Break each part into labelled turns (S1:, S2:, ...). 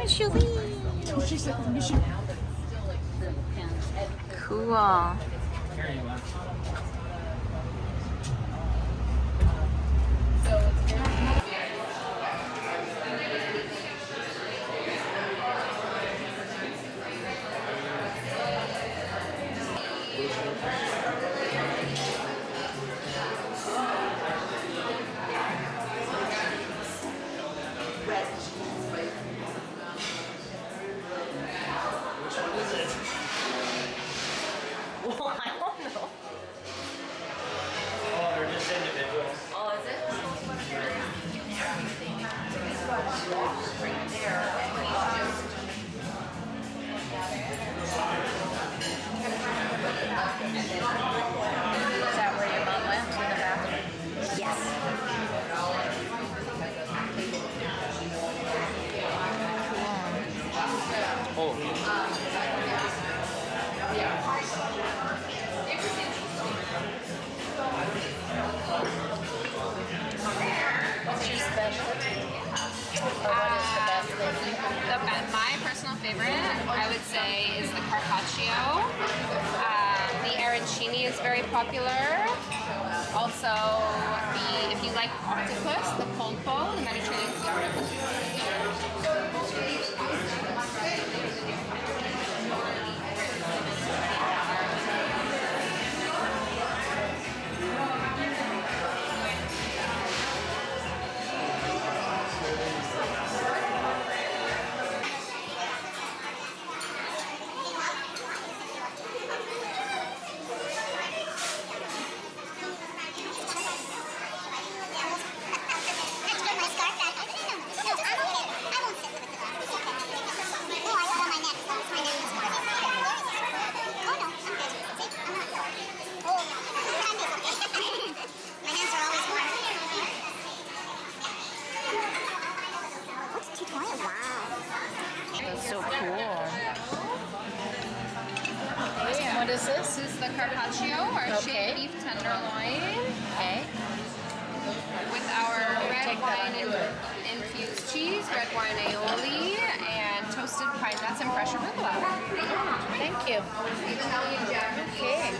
S1: Cool. Well, I don't know.
S2: Oh, they're just individuals.
S1: Oh, is it? Is that where your mom went, to the bathroom? Yes.
S2: Oh.
S1: What's your specialty? Or what is the best thing?
S3: My personal favorite, I would say, is the carpaccio. The arancini is very popular. Also, if you like octopus, the polpo, the Mediterranean sea
S1: That's so cool. What is this?
S3: This is the carpaccio, our
S1: Okay.
S3: shaved beef tenderloin,
S1: Okay.
S3: with our red
S1: Take that
S3: wine
S1: on your-
S3: infused cheese, red wine aioli, and toasted pine nuts and fresh arugula.
S1: Thank you. Okay.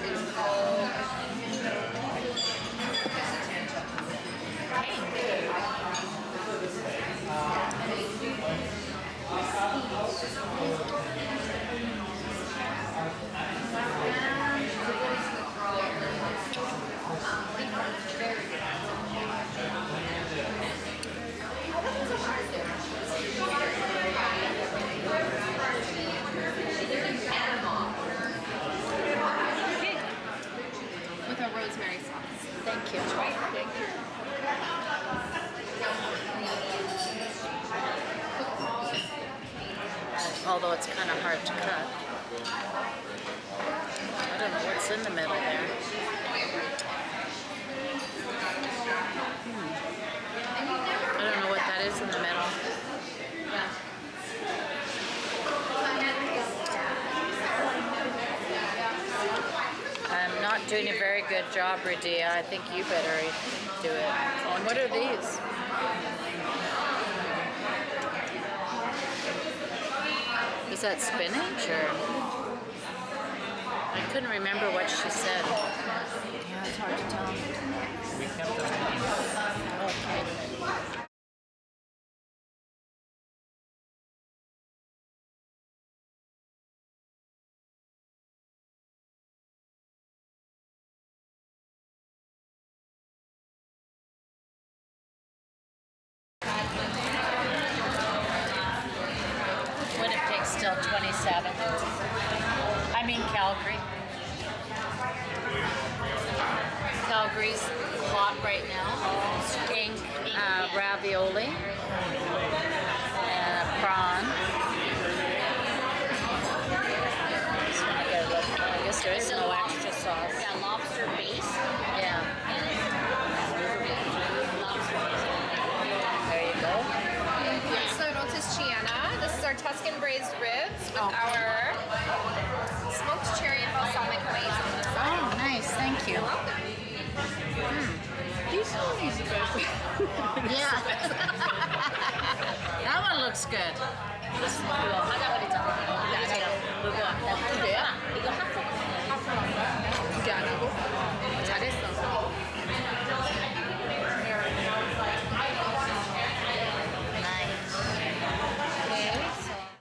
S3: With a rosemary sauce.
S1: Thank you. Although it's kind of hard to cut. I don't know what's in the middle there. I don't know what that is in the middle. I'm not doing a very good job, Radia. I think you better do it. And what are these? Is that spinach or? I couldn't remember what she said. Yeah, it's hard to tell.
S2: We kept them.
S1: Okay. Winnipeg's still 27. I mean Calgary. Calgary's hot right now. Ink ravioli and a prawn. This one I gotta look. I guess there is no extra sauce.
S4: Yeah, lobster base.
S1: Yeah. There you go.
S3: So rotisciana. This is our Tuscan braised ribs with
S1: Okay.
S3: our smoked cherry and balsamic glaze on the side.
S1: Oh, nice. Thank you.
S4: These are the best.
S1: Yeah. That one looks good.
S4: 그거 하자 그랬잖아. 근데 아니라 그거 두 개야? 이거 핫소스